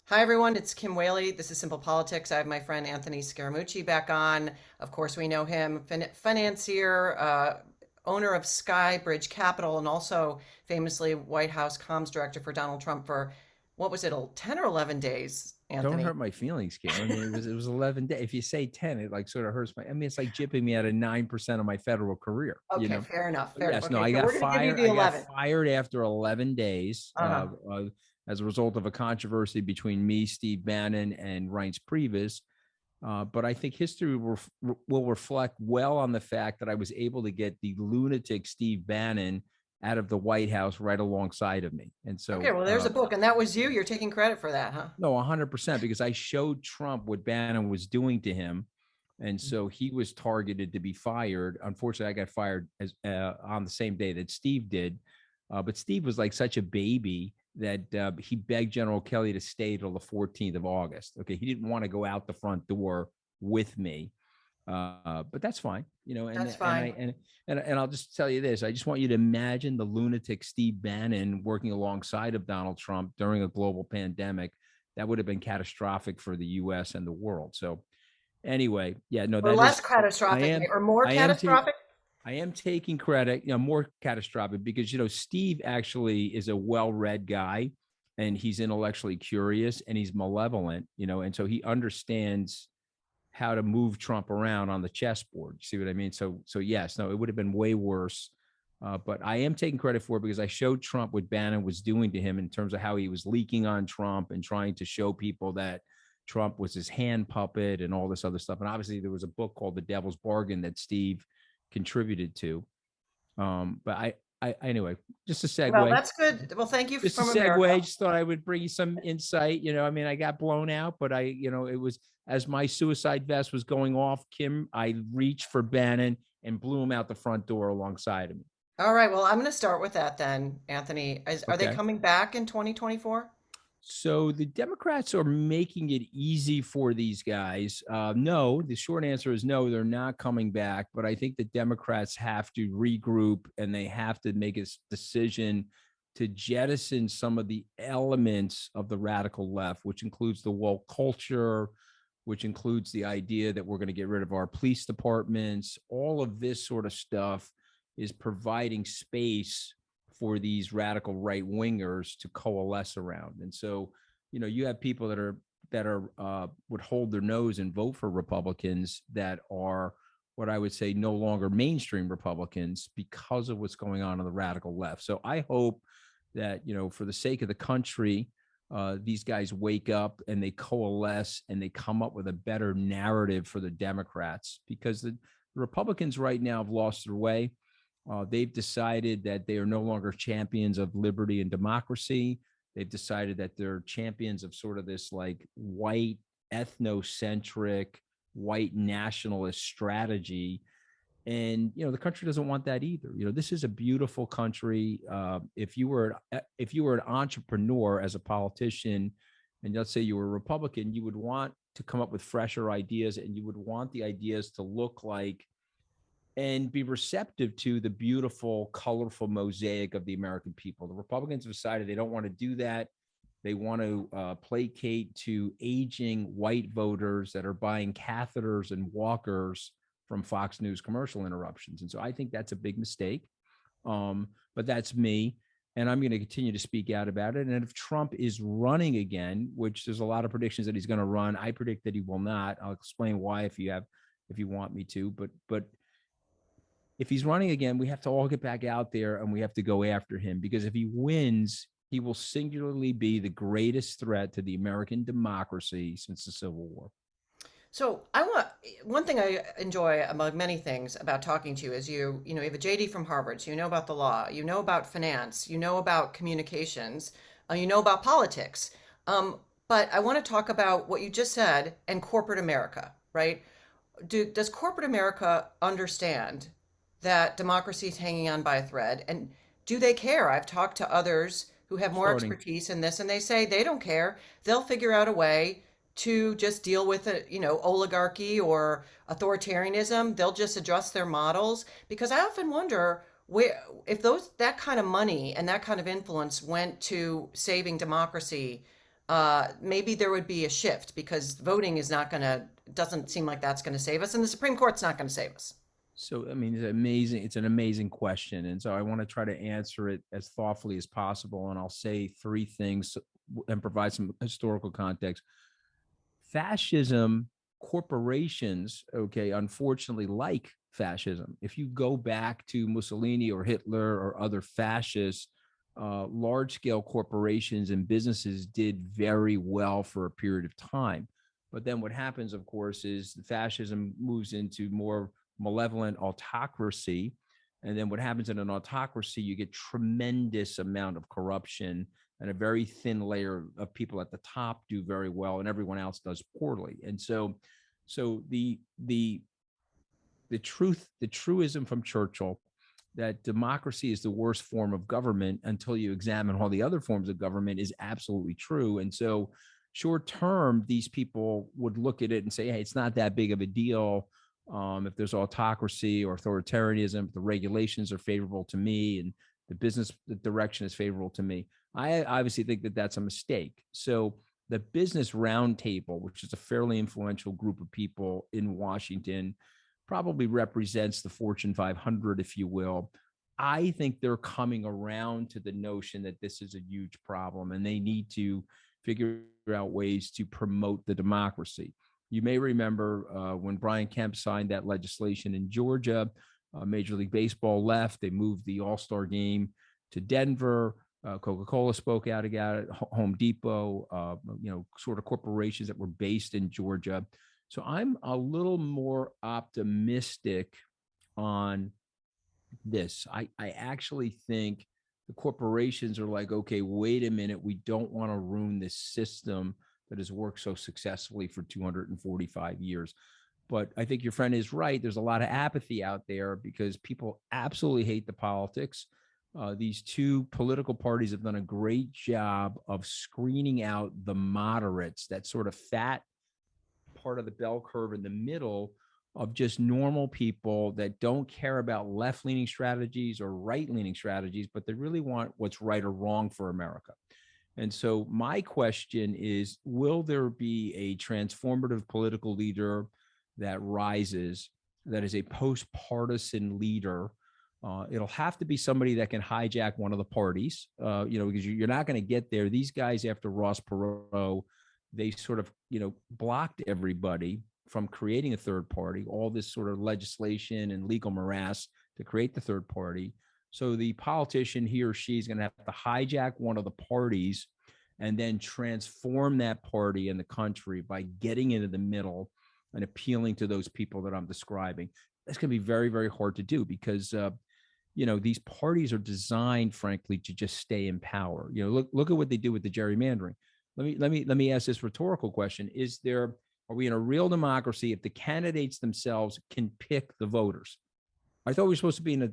Hi, everyone. It's Kim Wehle. This is Simple Politics. I have my friend Anthony Scaramucci back on. Of course, we know him, financier, owner of Skybridge Capital, and also famously White House comms director for Donald Trump for, what was it, 10 or 11 days, Don't Anthony? hurt my feelings, Kim. I mean, it was 11 days. If you say 10, it like sort of hurts my. I mean, it's like jipping me out of 9% of my federal career. Okay, fair enough. But Fair enough. yes, no, Okay, I so got we're going to give you fired. the I got 11. fired after 11 days Uh-huh. as a result of a controversy between me, Steve Bannon, and Reince Priebus. But I think history will reflect well on the fact that I was able to get the lunatic Steve Bannon out of the White House right alongside of me. And Okay, so well, there's a book, and that was you. You're taking credit for that, huh? no, 100%, because I showed Trump what Bannon was doing to him. And so he was targeted to be fired. Unfortunately, I got fired on the same day that Steve did. But Steve was like such a baby that he begged General Kelly to stay till the 14th of August. Okay. He didn't want to go out the front door with me. But that's fine, That's and fine. I'll just tell you this: I just want you to imagine the lunatic Steve Bannon working alongside of Donald Trump during a global pandemic. That would have been catastrophic for the U.S. and the world. So, anyway, yeah, no, Or that less is. I catastrophic, am, or more I am, t- catastrophic? I am taking credit, more catastrophic because Steve actually is a well-read guy, and he's intellectually curious, and he's malevolent, and so he understands how to move Trump around on the chessboard. You see what I mean? So yes, no, it would have been way worse. But I am taking credit for it because I showed Trump what Bannon was doing to him in terms of how he was leaking on Trump and trying to show people that Trump was his hand puppet and all this other stuff. And obviously, there was a book called The Devil's Bargain that Steve contributed to. But anyway, just a Well, segue. that's good. Well, thank you Just a from segue. America. Just thought I would bring you some insight. I mean, I got blown out, but it was as my suicide vest was going off, Kim, I reached for Bannon and blew him out the front door alongside of me. All right. Well, I'm going to start with that then, Anthony. Are they Okay. coming back in 2024? So the Democrats are making it easy for these guys. No, the short answer is no, they're not coming back. But I think the Democrats have to regroup and they have to make a decision to jettison some of the elements of the radical left, which includes the woke culture, which includes the idea that we're going to get rid of our police departments. All of this sort of stuff is providing space for these radical right wingers to coalesce around. And so, you have people that are would hold their nose and vote for Republicans that are what I would say no longer mainstream Republicans because of what's going on the radical left. So I hope that for the sake of the country, these guys wake up and they coalesce and they come up with a better narrative for the Democrats because the Republicans right now have lost their way. They've decided that they are no longer champions of liberty and democracy. They've decided that they're champions of sort of this like white, ethnocentric, white nationalist strategy. And the country doesn't want that either. This is a beautiful country. If you were an entrepreneur as a politician, and let's say you were a Republican, you would want to come up with fresher ideas, and you would want the ideas to look like and be receptive to the beautiful, colorful mosaic of the American people. The Republicans have decided they don't want to do that. They want to placate to aging white voters that are buying catheters and walkers from Fox News commercial interruptions. And so I think that's a big mistake. But that's me. And I'm going to continue to speak out about it. And if Trump is running again, which there's a lot of predictions that he's going to run, I predict that he will not. I'll explain why if you want me to. But if he's running again, we have to all get back out there and we have to go after him because if he wins, he will singularly be the greatest threat to the American democracy since the Civil War. So I want one thing I enjoy among many things about talking to you is you have a JD from Harvard, so you know about the law, you know about finance, you know about communications, you know about politics. But I want to talk about what you just said and corporate America, right? Does corporate America understand that democracy is hanging on by a thread? And do they care? I've talked to others who have more Starting, expertise in this, and they say they don't care. They'll figure out a way to just deal with oligarchy or authoritarianism. They'll just adjust their models because I often wonder where if those that kind of money and that kind of influence went to saving democracy, maybe there would be a shift because voting is not going to, doesn't seem like that's going to save us, and the Supreme Court's not going to save us. So, I mean, it's amazing. It's an amazing question. And so I want to try to answer it as thoughtfully as possible. And I'll say three things and provide some historical context. Fascism, corporations, okay, unfortunately like fascism. If you go back to Mussolini or Hitler or other fascists, large scale corporations and businesses did very well for a period of time. But then what happens, of course, is fascism moves into more malevolent autocracy. And then what happens in an autocracy, you get tremendous amount of corruption and a very thin layer of people at the top do very well and everyone else does poorly. And so the truism from Churchill that democracy is the worst form of government until you examine all the other forms of government is absolutely true. And so short term, these people would look at it and say, hey, it's not that big of a deal. If there's autocracy or authoritarianism, the regulations are favorable to me and the business direction is favorable to me. I obviously think that that's a mistake. So the Business Roundtable, which is a fairly influential group of people in Washington, probably represents the Fortune 500, if you will. I think they're coming around to the notion that this is a huge problem and they need to figure out ways to promote the democracy. You may remember when Brian Kemp signed that legislation in Georgia, Major League Baseball left. They moved the All-Star game to Denver. Coca-Cola spoke out about it, Home Depot, sort of corporations that were based in Georgia. So I'm a little more optimistic on this. I actually think the corporations are like, okay, wait a minute, we don't want to ruin this system that has worked so successfully for 245 years. But I think your friend is right. There's a lot of apathy out there because people absolutely hate the politics. These two political parties have done a great job of screening out the moderates, that sort of fat part of the bell curve in the middle of just normal people that don't care about left leaning strategies or right leaning strategies, but they really want what's right or wrong for America. And so, my question is, will there be a transformative political leader that rises, that is a post partisan leader? It'll have to be somebody that can hijack one of the parties, because you're not going to get there. These guys, after Ross Perot, they sort of, blocked everybody from creating a third party, all this sort of legislation and legal morass to create the third party. So the politician, he or she, is going to have to hijack one of the parties and then transform that party and the country by getting into the middle and appealing to those people that I'm describing. That's going to be very, very hard to do because, these parties are designed, frankly, to just stay in power. Look at what they do with the gerrymandering. Let me ask this rhetorical question: are we in a real democracy if the candidates themselves can pick the voters? I thought we were supposed to be in a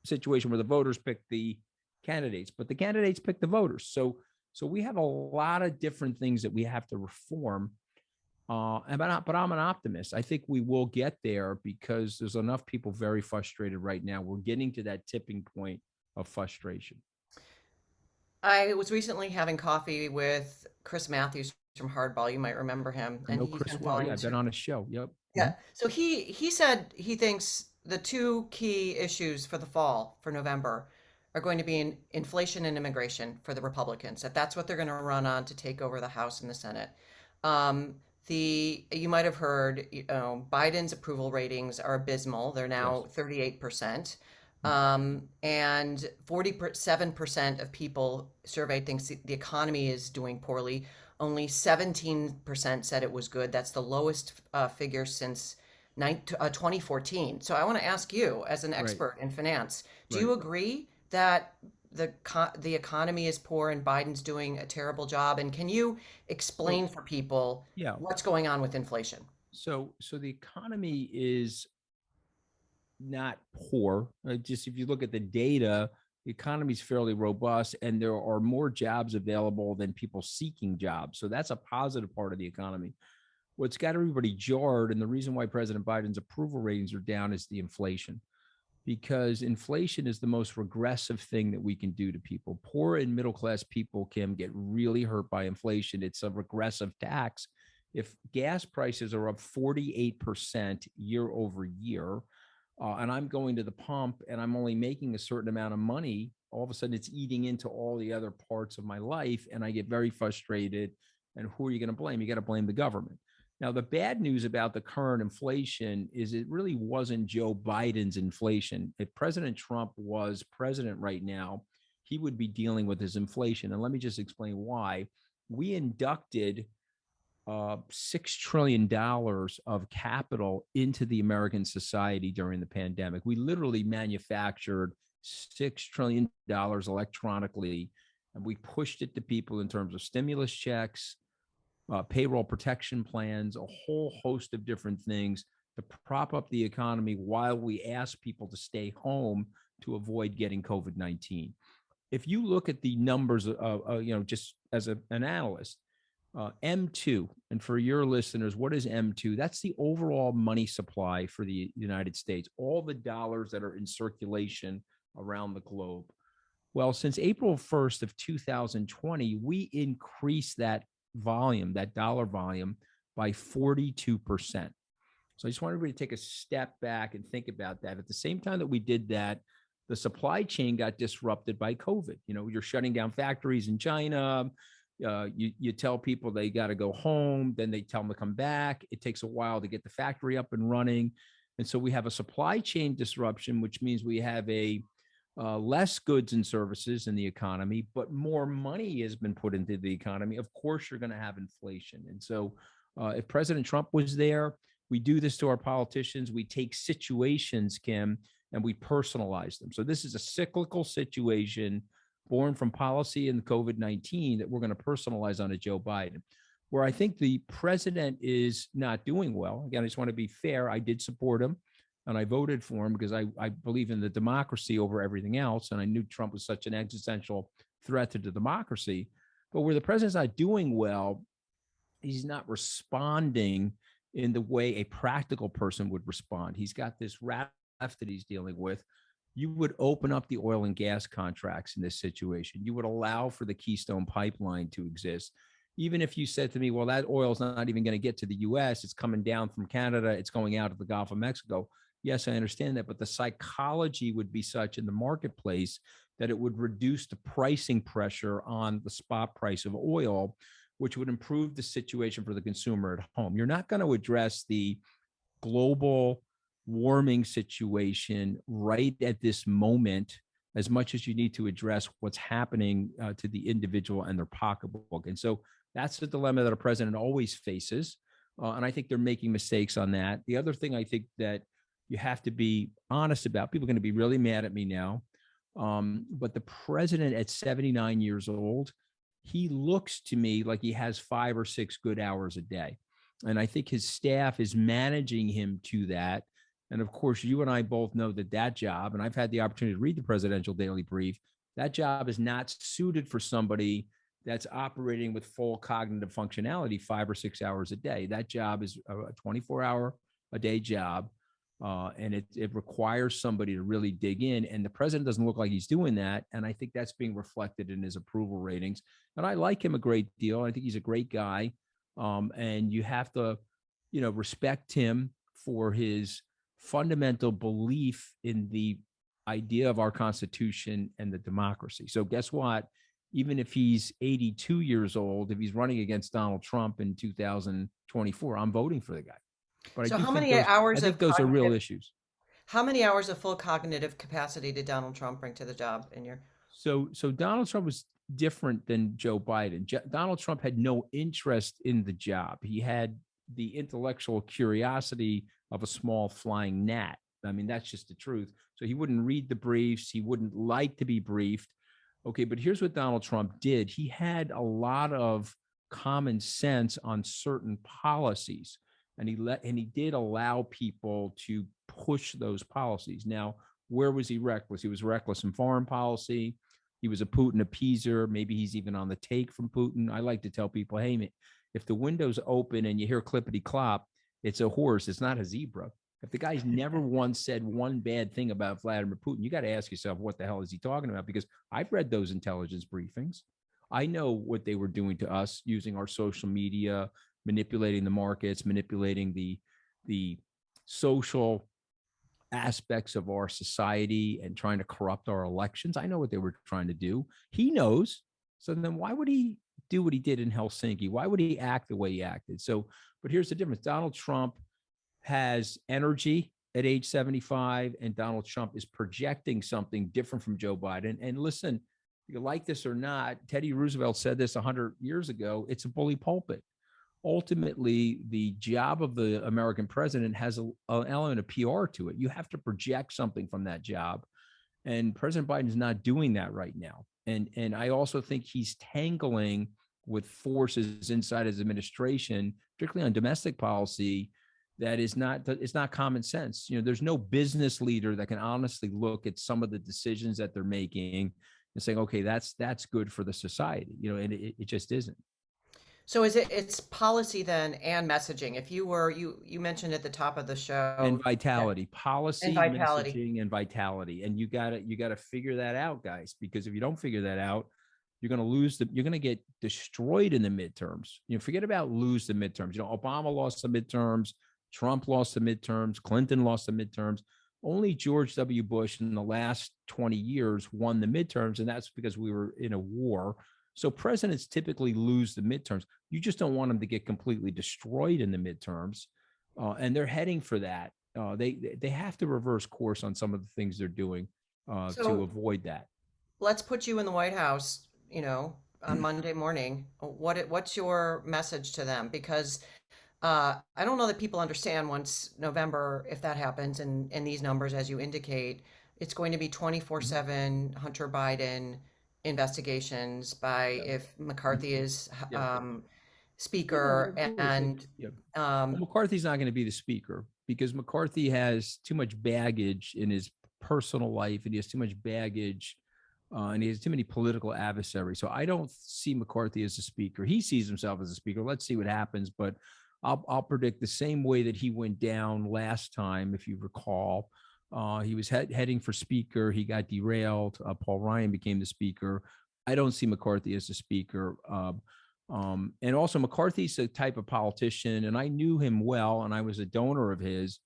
situation where the voters pick the candidates, but the candidates pick the voters. So we have a lot of different things that we have to reform. But I'm an optimist. I think we will get there because there's enough people very frustrated right now. We're getting to that tipping point of frustration. I was recently having coffee with Chris Matthews from Hardball. You might remember him, I and know he's Chris been well. Yeah, calling I've been to. on a show. Yep. Yeah. So he said he thinks the two key issues for the fall for November are going to be inflation and immigration for the Republicans. That's what they're going to run on to take over the House and the Senate. Um, the you might have heard, Biden's approval ratings are abysmal. They're Yes. now 38%. And 47% of people surveyed thinks the economy is doing poorly. Only 17% said it was good. That's the lowest figure since 2014. So I want to ask you, as an Right. expert in finance, do Right. you agree that the economy is poor and Biden's doing a terrible job? And can you So explain for people yeah. what's going on with inflation? So the economy is not poor. Just if you look at the data, the economy is fairly robust, and there are more jobs available than people seeking jobs. So that's a positive part of the economy. What's got everybody jarred, and the reason why President Biden's approval ratings are down, is the inflation. because inflation is the most regressive thing that we can do to people. Poor and middle class people can get really hurt by inflation. It's a regressive tax. If gas prices are up 48% year over year, and I'm going to the pump and I'm only making a certain amount of money, all of a sudden it's eating into all the other parts of my life. And I get very frustrated. And who are you going to blame? You got to blame the government. Now, the bad news about the current inflation is it really wasn't Joe Biden's inflation. If President Trump was president right now, he would be dealing with his inflation. And let me just explain why. We inducted $6 trillion of capital into the American society during the pandemic. We literally manufactured $6 trillion electronically, and we pushed it to people in terms of stimulus checks, payroll protection plans, a whole host of different things to prop up the economy while we ask people to stay home to avoid getting COVID-19. If you look at the numbers, just as an analyst, M2, and for your listeners, what is M2? That's the overall money supply for the United States, all the dollars that are in circulation around the globe. Well, since April 1st of 2020, we increased that volume, that dollar volume, by 42%. So I just want everybody to take a step back and think about that. At the same time that we did that, the supply chain got disrupted by COVID. You're shutting down factories in China. You tell people they got to go home, then they tell them to come back. It takes a while to get the factory up and running. And so we have a supply chain disruption, which means we have a less goods and services in the economy, but more money has been put into the economy. Of course, you're going to have inflation. And so if President Trump was there, we do this to our politicians. We take situations, Kim, and we personalize them. So this is a cyclical situation born from policy and COVID-19 that we're going to personalize onto Joe Biden. Where I think the president is not doing well. Again, I just want to be fair. I did support him and I voted for him because I believe in the democracy over everything else. And I knew Trump was such an existential threat to the democracy. But where the president's not doing well, he's not responding in the way a practical person would respond. He's got this left that he's dealing with. You would open up the oil and gas contracts in this situation. You would allow for the Keystone Pipeline to exist. Even if you said to me, well, that oil is not even going to get to the US, it's coming down from Canada, it's going out of the Gulf of Mexico. Yes, I understand that, but the psychology would be such in the marketplace that it would reduce the pricing pressure on the spot price of oil, which would improve the situation for the consumer at home. You're not going to address the global warming situation right at this moment as much as you need to address what's happening to the individual and their pocketbook. And so that's the dilemma that a president always faces. And I think they're making mistakes on that. The other thing I think that you have to be honest about, people are going to be really mad at me now, but the president at 79 years old, he looks to me like he has 5 or 6 good hours a day. And I think his staff is managing him to that. And of course, you and I both know that job, and I've had the opportunity to read the presidential daily brief, that job is not suited for somebody that's operating with full cognitive functionality 5 or 6 hours a day. That job is a 24-hour-a-day job, and it requires somebody to really dig in. And the president doesn't look like he's doing that. And I think that's being reflected in his approval ratings. And I like him a great deal. I think he's a great guy. And you have to, respect him for his fundamental belief in the idea of our Constitution and the democracy. So guess what? Even if he's 82 years old, if he's running against Donald Trump in 2024, I'm voting for the guy. But So how many I hours think of those are real cognitive, issues. how many hours of full cognitive capacity did Donald Trump bring to the job in your? So Donald Trump was different than Joe Biden. Donald Trump had no interest in the job. He had the intellectual curiosity of a small flying gnat. I mean, that's just the truth. So he wouldn't read the briefs. He wouldn't like to be briefed. Okay, but here's what Donald Trump did. He had a lot of common sense on certain policies, and he did allow people to push those policies. Now, where was he reckless? He was reckless in foreign policy. He was a Putin appeaser. Maybe he's even on the take from Putin. I like to tell people, hey, if the window's open and you hear clippity clop, it's a horse. It's not a zebra. If the guy's never once said one bad thing about Vladimir Putin, you got to ask yourself, what the hell is he talking about? Because I've read those intelligence briefings. I know what they were doing to us using our social media, manipulating the markets, manipulating the social aspects of our society and trying to corrupt our elections. I know what they were trying to do. He knows. So then why would he do what he did in Helsinki? Why would he act the way he acted? So, but here's the difference. Donald Trump has energy at age 75, and Donald Trump is projecting something different from Joe Biden. And listen, you like this or not, Teddy Roosevelt said this 100 years ago, it's a bully pulpit. Ultimately, the job of the American president has an element of PR to it. You have to project something from that job. And President Biden is not doing that right now. And I also think he's tangling with forces inside his administration, particularly on domestic policy, that is not, it's not common sense. You know, there's no business leader that can honestly look at some of the decisions that they're making and saying, okay, that's good for the society, you know, and it just isn't. So it's policy then and messaging. If you were you mentioned at the top of the And show that vitality, and policy, vitality. messaging, and vitality. And you gotta figure that out, guys, because if you don't figure that out, you're going to lose you're going to get destroyed in the midterms. You know, forget about lose the midterms. You know, Obama lost the midterms, Trump lost the midterms, Clinton lost the midterms. Only George W. Bush in the last 20 years won the midterms, and that's because we were in a war. So presidents typically lose the midterms. You just don't want them to get completely destroyed in the midterms, and they're heading for that. They have to reverse course on some of the things they're doing to So avoid that. let's put you in the White House, on Monday morning. What's your message to them? Because I don't know that people understand once November, if that happens, and these numbers, as you indicate, it's going to be Mhm. 24/7 Hunter Biden investigations by Yeah. if McCarthy is Yeah. Yeah, speaker, of course. and Yeah. Well, um, McCarthy's not going to be the speaker because McCarthy has too much baggage in his personal life, and he has too much baggage, and he has too many political adversaries. So I don't see McCarthy as a speaker. He sees himself as a speaker. Let's see what happens, but I'll predict the same way that he went down last time, if you recall. He was heading for speaker. He got derailed. Paul Ryan became the speaker. I don't see McCarthy as a speaker. And also, McCarthy's a type of politician, and I knew him well, and I was a donor of his,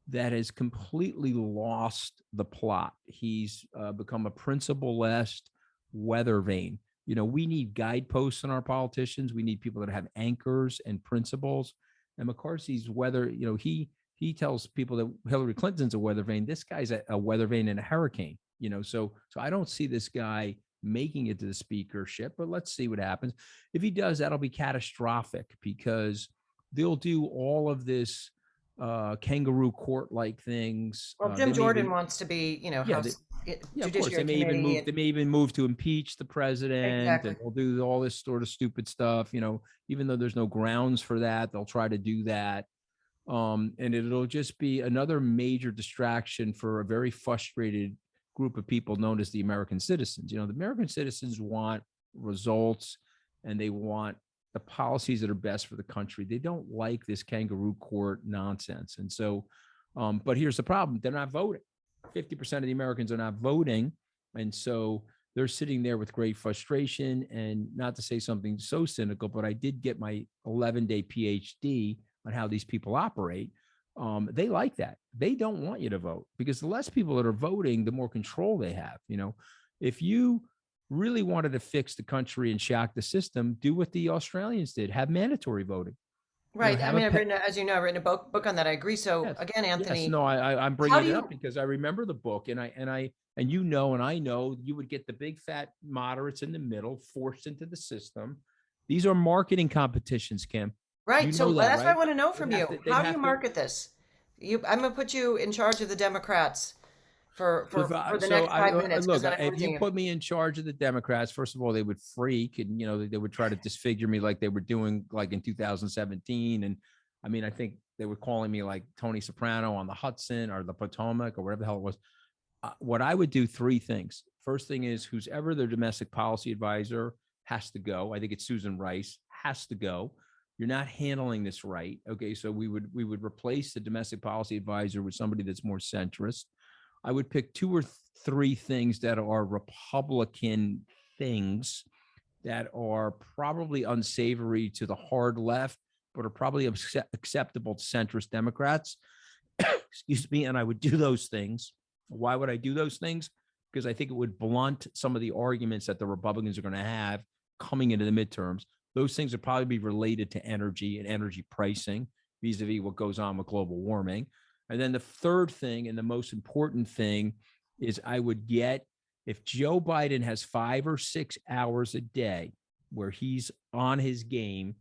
that has completely lost the plot. He's become a principle-less weather vane. You know, we need guideposts in our politicians. We need people that have anchors and principles. And McCarthy's weather, you know, he tells people that Hillary Clinton's a weather vane. This guy's a weather vane in a hurricane. You know, so I don't see this guy making it to the speakership, but let's see what happens. If he does, that'll be catastrophic because they'll do all of this kangaroo court like things. well, Jim They may Jordan even, wants to be, yeah, they, House yeah, of course. Judiciary Committee, They and may even move to impeach the president, exactly. and they'll do all this sort of stupid stuff. You know, even though there's no grounds for that, they'll try to do that. And it'll just be another major distraction for a very frustrated group of people known as the American citizens. You know, the American citizens want results, and they want the policies that are best for the country. They don't like this kangaroo court nonsense. And so, but here's the problem: they're not voting. 50% of the Americans are not voting, and so they're sitting there with great frustration. And not to say something so cynical, but I did get my 11-day PhD on how these people operate. They like that. They don't want you to vote because the less people that are voting, the more control they have. You know, if you really wanted to fix the country and shock the system, do what the Australians did: have mandatory voting. You know, Right. I have a mean, pet. as you know, I've written a book on that. I agree. So Yes, again, yes. Anthony, No, I'm how bringing do it up you because I remember the book, and you know, and I know you would get the big fat moderates in the middle forced into the system. These are marketing competitions, Kim. You right? So know that, that's what I right? want to know They'd from have you. to. They'd How do you have to. market this? I'm gonna put you in charge of the Democrats for If the so, next 5 minutes, because look. then I'm If losing you you. put me in charge of the Democrats, first of all, they would freak, and you know they would try to disfigure me like they were doing like in 2017. And I mean, I think they were calling me like Tony Soprano on the Hudson or the Potomac or whatever the hell it was. What I would do, three things. First thing is, who's ever their domestic policy advisor has to go. I think it's Susan Rice has to go. You're not handling this right. Okay, so we would replace the domestic policy advisor with somebody that's more centrist. I would pick two or three things that are Republican things that are probably unsavory to the hard left, but are probably acceptable to centrist Democrats. Excuse me. And I would do those things. Why would I do those things? Because I think it would blunt some of the arguments that the Republicans are going to have coming into the midterms. Those things would probably be related to energy and energy pricing vis-a-vis what goes on with global warming. And then the third thing, and the most important thing, is I would get, if Joe Biden has 5 or 6 hours a day where he's on his game,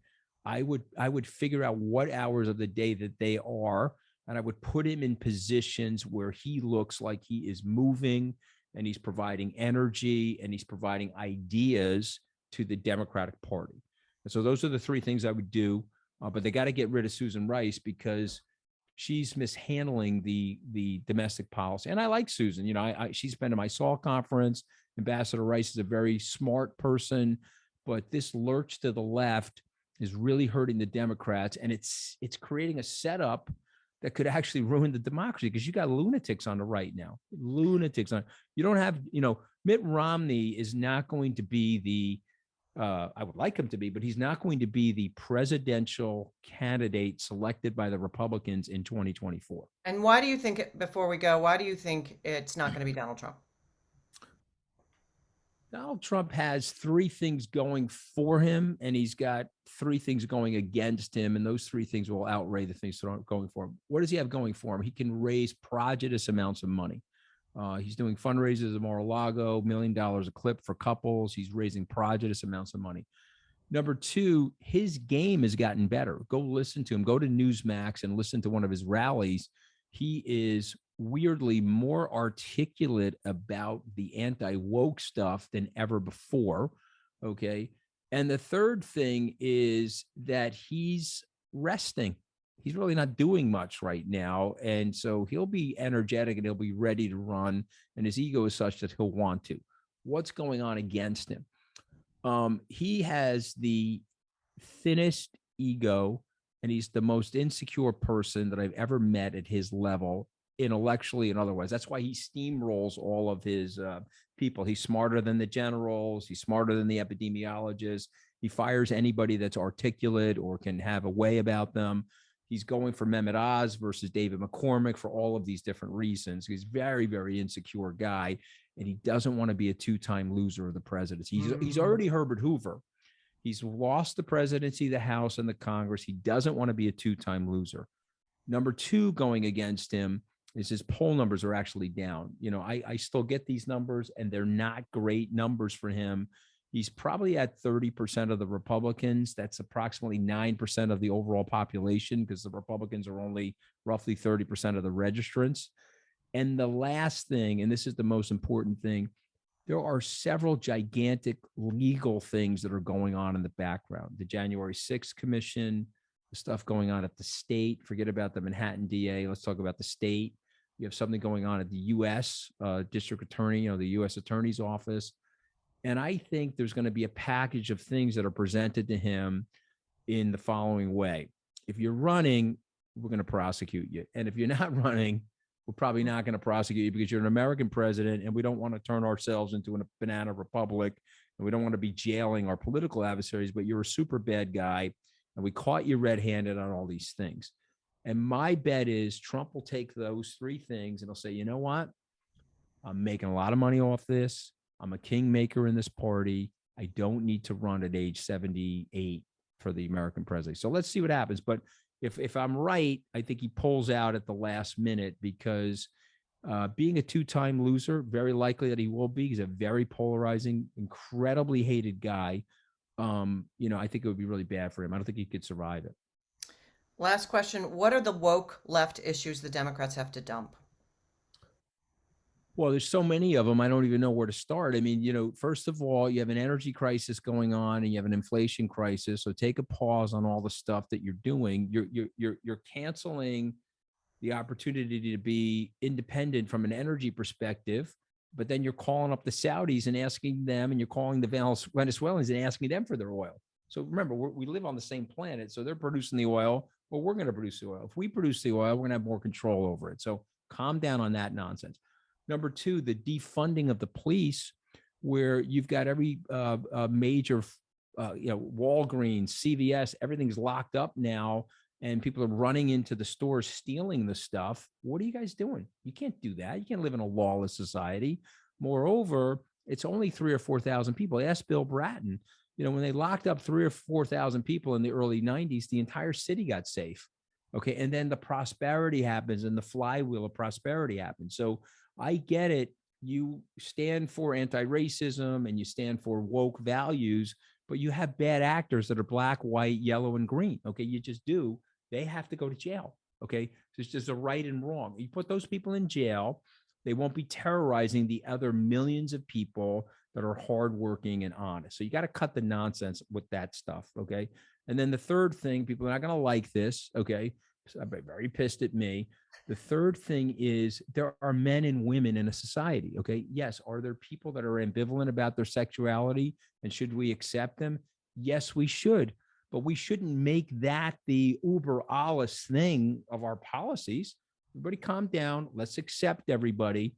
I would figure out what hours of the day that they are, and I would put him in positions where he looks like he is moving and he's providing energy and he's providing ideas to the Democratic Party. And so those are the three things I would do. But they got to get rid of Susan Rice because she's mishandling the domestic policy. And I like Susan. She's been to my SALT conference. Ambassador Rice is a very smart person, but this lurch to the left is really hurting the Democrats, and it's creating a setup that could actually ruin the democracy, because you got lunatics on the right now. Lunatics on. You don't have, Mitt Romney is not going to be the I would like him to be, but he's not going to be the presidential candidate selected by the Republicans in 2024. And why do you think, before we go, why do you think it's not going to be Donald Trump? Donald Trump has three things going for him, and he's got three things going against him, and those three things will outweigh the things that aren't going for him. What does he have going for him? He can raise prodigious amounts of money. He's doing fundraisers at Mar-a-Lago, $1 million a clip for couples. He's raising prodigious amounts of money. Number two, his game has gotten better. Go listen to him. Go to Newsmax and listen to one of his rallies. He is weirdly more articulate about the anti-woke stuff than ever before. Okay. And the third thing is that he's resting. He's really not doing much right now. And so he'll be energetic and he'll be ready to run. And his ego is such that he'll want to. What's going on against him? He has the thinnest ego, and he's the most insecure person that I've ever met at his level, intellectually and otherwise. That's why he steamrolls all of his people. He's smarter than the generals. He's smarter than the epidemiologists. He fires anybody that's articulate or can have a way about them. He's going for Mehmet Oz versus David McCormick for all of these different reasons. He's a very, very insecure guy, and he doesn't want to be a two-time loser of the presidency. He's already Herbert Hoover. He's lost the presidency, the House, and the Congress. He doesn't want to be a two-time loser. Number two going against him is his poll numbers are actually down. I still get these numbers, and they're not great numbers for him. He's probably at 30% of the Republicans. That's approximately 9% of the overall population, because the Republicans are only roughly 30% of the registrants. And the last thing, and this is the most important thing, there are several gigantic legal things that are going on in the background. The January 6th Commission, the stuff going on at the state. Forget about the Manhattan DA. Let's talk about the state. You have something going on at the U.S. District Attorney, the U.S. Attorney's Office. And I think there's going to be a package of things that are presented to him in the following way. If you're running, we're going to prosecute you. And if you're not running, we're probably not going to prosecute you because you're an American president, and we don't want to turn ourselves into a banana republic, and we don't want to be jailing our political adversaries, but you're a super bad guy, and we caught you red-handed on all these things. And my bet is Trump will take those three things and he'll say, you know what? I'm making a lot of money off this. I'm a kingmaker in this party. I don't need to run at age 78 for the American presidency. So let's see what happens. But if I'm right, I think he pulls out at the last minute because being a two-time loser, very likely that he will be. He's a very polarizing, incredibly hated guy. I think it would be really bad for him. I don't think he could survive it. Last question. What are the woke left issues the Democrats have to dump? Well, there's so many of them. I don't even know where to start. I mean, first of all, you have an energy crisis going on, and you have an inflation crisis. So take a pause on all the stuff that you're doing. You're canceling the opportunity to be independent from an energy perspective, but then you're calling up the Saudis and asking them, and you're calling the Venezuelans and asking them for their oil. So remember, we live on the same planet. So they're producing the oil. Well, we're going to produce the oil. If we produce the oil, we're going to have more control over it. So calm down on that nonsense. Number two, the defunding of the police, where you've got every major, Walgreens, CVS, everything's locked up now, and people are running into the stores stealing the stuff. What are you guys doing? You can't do that. You can't live in a lawless society. Moreover, it's only 3 or 4 thousand people. Ask Bill Bratton. When they locked up 3 or 4 thousand people in the early 90s, the entire city got safe. Okay. And then the prosperity happens and the flywheel of prosperity happens. So I get it. You stand for anti-racism and you stand for woke values, but you have bad actors that are black, white, yellow, and green. Okay. You just do. They have to go to jail. Okay. So it's just a right and wrong. You put those people in jail, they won't be terrorizing the other millions of people that are hardworking and honest. So you got to cut the nonsense with that stuff. Okay. And then the third thing, people are not going to like this. Okay. So I'm very pissed at me. The third thing is there are men and women in a society. Okay. Yes. Are there people that are ambivalent about their sexuality? And should we accept them? Yes, we should. But we shouldn't make that the uber alles thing of our policies. Everybody calm down. Let's accept everybody.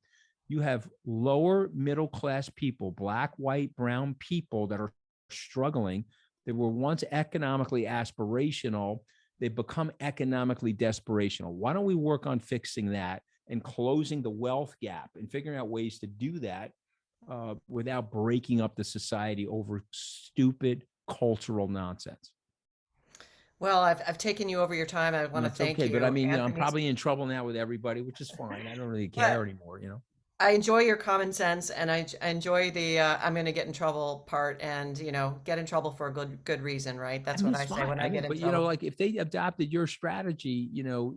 You have lower middle class people, black, white, brown people that are struggling. They were once economically aspirational. They've become economically desperational. Why don't we work on fixing that and closing the wealth gap and figuring out ways to do that without breaking up the society over stupid cultural nonsense? Well, I've taken you over your time. I want to That's thank okay. But I you, mean, I'm Anthony. probably in trouble now with everybody, which is fine. I don't really care But anymore. I enjoy your common sense, and I enjoy the I'm going to get in trouble part, and get in trouble for a good reason, right? I That's mean, what it's I say fine. when I I get mean, in but trouble. like if they adopted your strategy, you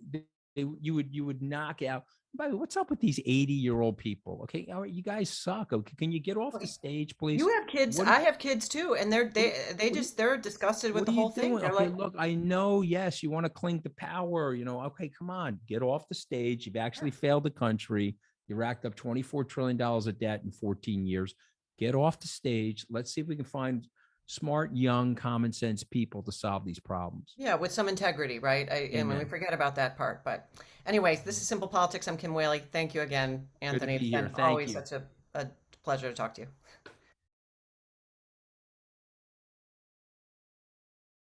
would knock out. By the way, what's up with these 80-year-old people? Okay, all right, you guys suck. Okay, can you get off Well, the stage, please? you have kids. What do I you, have kids too, and what do you, they what do you, just they're disgusted with what are the you whole thing. doing? They're Okay, like, look, I know, yes, you want to cling to power. Okay, come on, get off the stage. You've yeah. actually failed the country. You racked up $24 trillion of debt in 14 years. Get off the stage. Let's see if we can find smart, young, common sense people to solve these problems. Yeah, with some integrity, right? And when we Amen. forget about that part. But anyways, this is Simple Politics. I'm Kim Whaley. Thank you again, Good to Anthony. It's be here. been Thank always you. such a pleasure to talk to you.